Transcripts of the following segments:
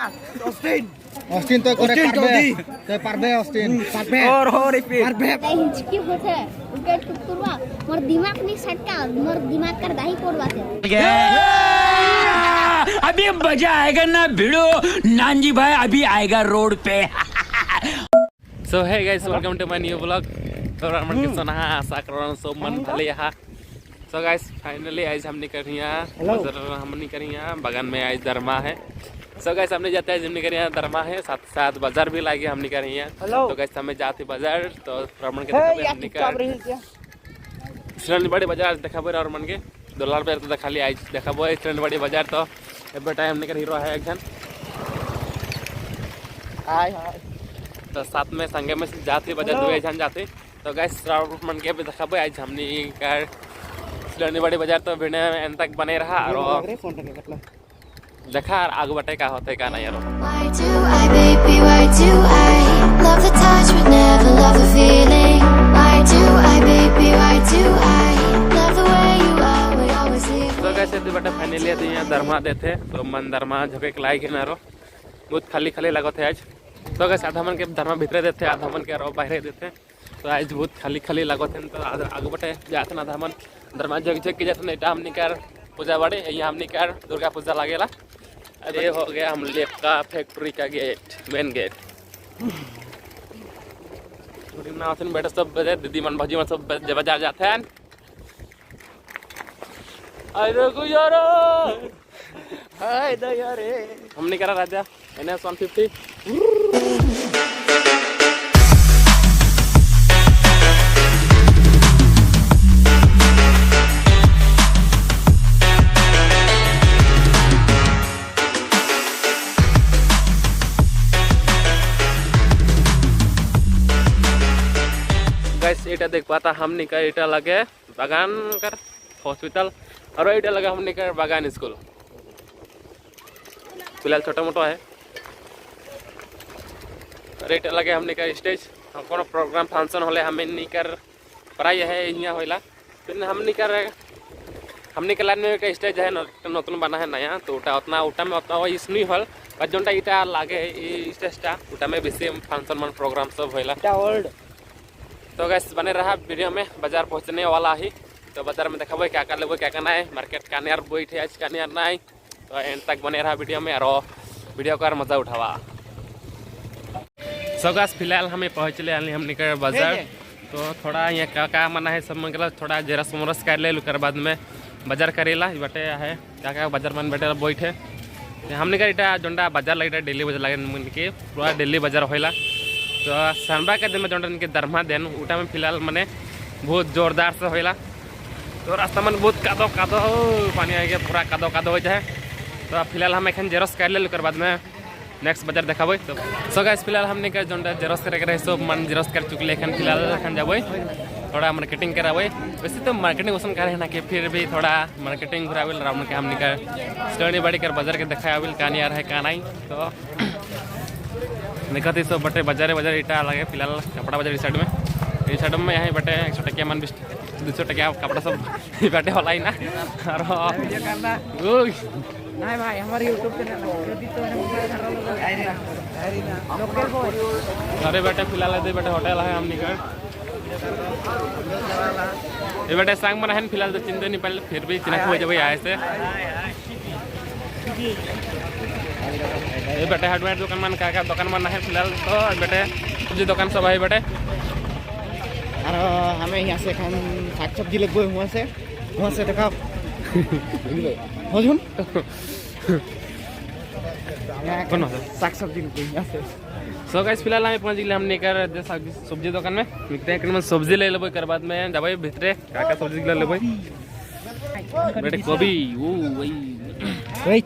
Austin तो करे parbe Austin parbe और हो रिपीट parbe हिचकी होते उनके टुकड़वा मोर दिमाग नहीं सटका मोर दिमाग कर दाही कोड़वाते अभी मजा आएगा ना भिड़ो नानजी भाई अभी आएगा रोड पे so hey guys welcome to my new blog तो मन के सोना आशा करो सब मन भले यहाँ सो गाइस फाइनली आज हमने करिया हमने करिया बगन में आज दरमा है सो गाइस हमने जाते हैं हमने करिया दरमा है साथ साथ बाजार भी लागे हमने करिया तो गाइस हमें जाते बाजार तो रमन के हमने कर बड़े बाजार देखाबो और मन के डॉलर पे तो खाली आज देखाबो ट्रेंड बड़ी बाजार तो एबे टाइम हमने कर हीरो है एक जन हाय हाय तो साथ में संगे में जाते बाजार दो जन जाते तो गाइस राउंड मन के भी देखाबो आज हमने कर सिलनी बड़ी बाजार तो वीडियो में एंड तक बने रहा और देखा आगे बटे का होते का नहीं यार Why do I baby why do I love the touch but never love the feeling why do I baby why do I love the way you are we always leave तो कैसे थे बेटा फाइनली तो यहाँ दरमा देते तो मन दरमा झोंके के लाई किनारो बहुत खाली खाली लगो थे आज तो कैसे आधा मन के दरमा भीतर देते आधा मन के रो बाहर देते तो आज बहुत खाली खाली लगो थे तो आगे बटे जाते ना आधा मन दरमा झोंक झोंक के जाते नहीं हमने कर पूजा बड़े यहाँ हमने कर दुर्गा पूजा लगेला ये हो गया हम लेपका फैक्ट्री का गेट मेन गेट बेटा सब दीदी मन भाजी मन सब बाजार जाते हैं अरे गुजारा हाय दया रे हमने करा राजा NS 150 इटा देख पाता हमने का इटा लगे बागान कर हॉस्पिटल और इटा लगा हमने का बागान स्कूल फिलहाल छोटा मोटा है और इटा लगे हमने का स्टेज कोनो प्रोग्राम फंक्शन होले हमने कर पढ़ाई है यहाँ होला फिर हमने का लाइन में का स्टेज है नतून बना है नया तो उतना में उतना इस नहीं हल और जोटा इटा लगे स्टेजटा उटा में बेसी फंक्शन मन प्रोग्राम सब होला तो गैस बने रहा वीडियो में बाजार पहुंचने वाला ही तो बाजार में देखा क्या कर लेबो क्या करना है मार्केट का नियर बैठे आज का नियर नहीं तो एंड तक बने रहा वीडियो में और वीडियो का मजा उठावा सो गैस फिलहाल हमें पहुँच ले हम निकल बाजार तो थोड़ा यहाँ क्या मना है सब मतलब थोड़ा जेरस मोरस कर ले कर बाद में बाजार करेला बटे है क्या बाजार मन बैठे बैठे हमने का इटा जोंडा बाजार लगे डेली बाजार लगे के पूरा डेली बाजार होला तो सनबा के दिन में जो इनके दरमा देन उटा में फिलहाल मैंने बहुत जोरदार से होला तो रास्ता में बहुत कादो कादो पानी आ गया पूरा कादो कादो हो जाए तो फिलहाल हम एखन जेरस कर ले बाद में नेक्स्ट बाजार देखाबे तो सो गाइस फिलहाल हमने का जो जेरस करे सब मन जेरस कर चुकले एखन फिलहाल एखन जाबे थोड़ा मार्केटिंग कराबे वैसे तो मार्केटिंग वसन करे ना कि फिर भी थोड़ा मार्केटिंग घुरावेल राउंड के हमने का स्टोरी बड़ी कर बाजार के देखावेल कहानी यार है का नहीं तो देखते सब बटे बाजार इटा लगे फिलहाल कपड़ा बाजार इस साइड में यहाँ बटे 100 टकिया मन 200 टकिया कपड़ा सब बटे होला ही ना और नहीं भाई हमारे यूट्यूब चैनल अरे बेटे फिलहाल बेटे होटल है हमने का ये बेटे सांग मन है फिलहाल तो चिंता नहीं पहले फिर भी चिन्ह हो जाए आए से ये बेटे हार्डवेयर दुकान मन क्या दुकान मन है फिलहाल तो बेटे सब्जी दुकान सब है बेटे और हमें यहाँ से खान साग सब्जी लगभग वहाँ से देखा हजून साग सब्जी यहाँ से सो गाइस फिलहाल हमें पहुँच गए हमने कर सब्जी दुकान में मिलते हैं सब्जी ले लेबे कर बाद में जब भीतरे क्या सब्जी ले लेबे बेटे गोभी वो वही वेट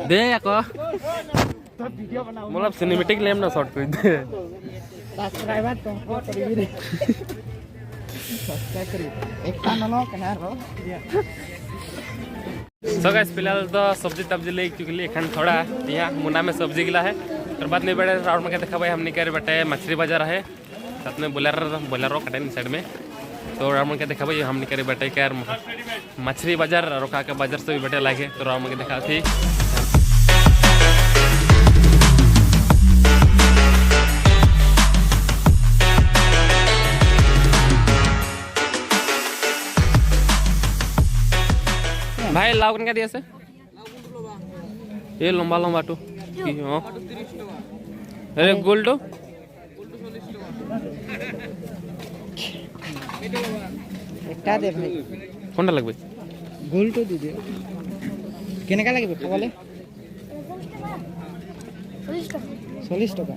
दे को मतलब सिनेमैटिक लेम ना शॉर्ट कर दे सब्सक्राइबर तो सब्सक्राइब करिए एक कान लो कनार रो सो गाइस फिलहाल तो सब्जी तब्जी ले चुकली एखन थोड़ा यहाँ मुंडा में सब्जी गिला है और बाद में बेटे राउंड में देखा भाई हमने कर बेटे मछली बाजार है साथ में बोलेरो कटे साइड में तो राउंड में देखा भाई हमने करे बेटे क्या मछली बाजार रोका के बाजार से भी बेटे लागे तो राउंड में देखा थी लाव कन का दिया से ये लंबा लंबा टू हां अरे गोल्ड একটা দে ভাই কোনটা লাগবে গোলটো দি দে কেনেকা লাগিব খাবলে 40 টাকা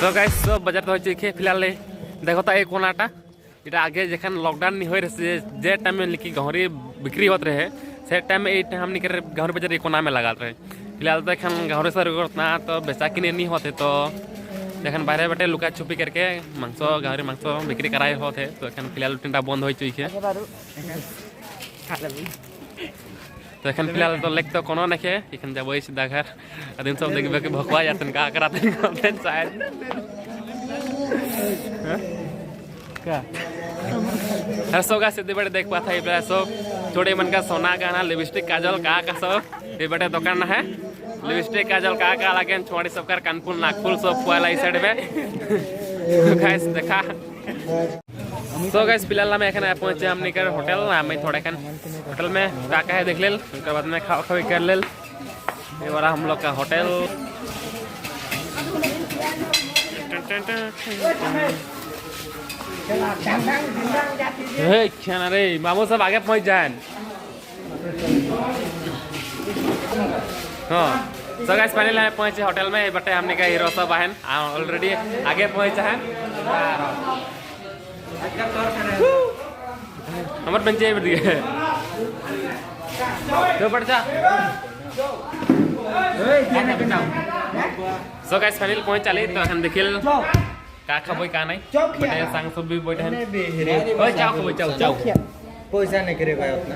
तो गाइस सब बाजार तो होइछे फिलहाल देखो ता एक कोनाटा इटा आगे जखन लॉकडाउन नहीं होय रहे जे टाइम में लिखी गहरी बिक्री होत रहे से टाइम में ए हमनी के गहरी बाजार एक कोना में लगा रहे फिलहाल तो एखन गहरी सर ना तो बेचा किने नहीं होते तो जखन बाहर बैठे लुका छुपी करके मांस गहरी मांस बिक्री कराए होते तो एखन फिलहाल टिंटा बंद होई चुके तो एखन फिलहाल तो लेक तो कोनो नखे एखन जबई सीधा घर आदमी सब देखबे के भखवा जातन का करातन करतन शायद क्या हर सोगा से बड़े देख पाता है सब थोड़े मन का सोना गहना लिपस्टिक काजल का सब ये बड़े दुकान है लिपस्टिक काजल का लगे छोड़ी सब कर कानफुल नाकफुल सब फुआला इस साइड में गाइस देखा तो गाइस फिलहाल हम एखन पहुंचे हमनी कर होटल हमें थोड़ा एखन होटल में का है देख लेल उसके बाद में खावा खावी कर लेल ये वाला हम लोग का होटल हे खाना रे मामू सब आगे पहुंच जाए हाँ तो गाइस फाइनली हम पहुंचे होटल में बटे हमने का हीरो सब बहन ऑलरेडी आगे पहुंचा है हमारे बंचे बढ़ गए तो बढ़ जा सो गाइस फाइनल पहुंच चली तो हम देखिल का खबई का नहीं बटे संग सब भी बैठे हैं ओए चाओ खबई चाओ चाओ पैसा नहीं करे भाई उतना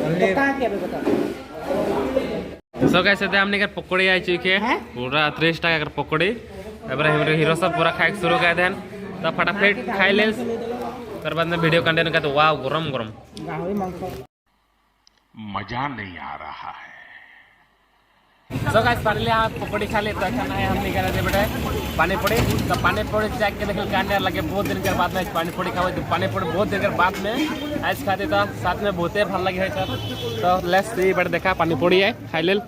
ओनली का के बता सो गाइस से हमने कर पकोड़ी आई चुके पूरा 30 टका कर पकोड़ी एबार हमरे हीरो सब पूरा खाए शुरू कर देन तो फटाफट खाई ले तर बाद में वीडियो कंटेंट का तो वाव गरम गरम मजा नहीं आ रहा है सो गाइस फाइनली आप पकोड़ी खा ले तो खाना है हमने करा दे बेटा पानी पूरी तो पानी पूरी चेक के देखल कांडे लगे बहुत दिन के बाद में पानी पूरी खावे तो पानी पूरी बहुत दिन के बाद में आज खाते तो साथ में बहुते भल लगे है सर तो लेट्स सी बट देखा पानी पूरी है खाई लेल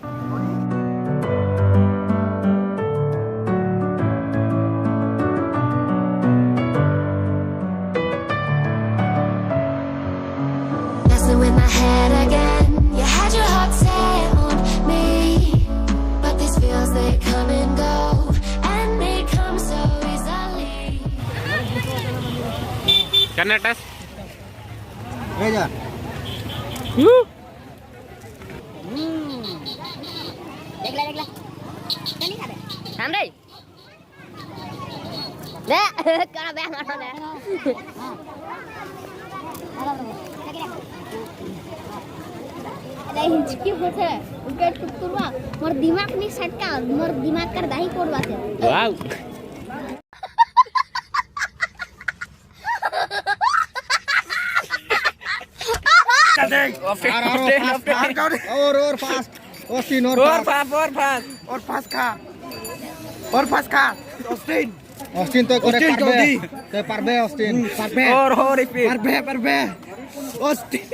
Messing with my head again. You had your heart set on me, but these feels they come and go, and they come so easily. करना टेस्ट ले जा देख ले चली खा दे हम रे ले करा बे मारो दे अरे हिचकी होते विकेट टुकटुरवा मोर दिमाग नहीं सटका मोर दिमाग कर दाही कोड़वा से वाव और फास्ट ऑस्टिन और फास्ट खा ऑस्टिन तो करे पारबे ऑस्टिन पारबे और रिपीट पारबे ऑस्टिन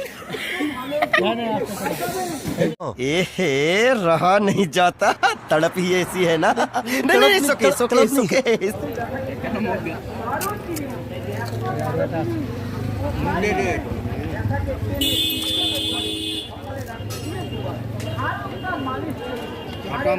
एहे रहा नहीं जाता तड़प ही ऐसी है ना नहीं सुके हटा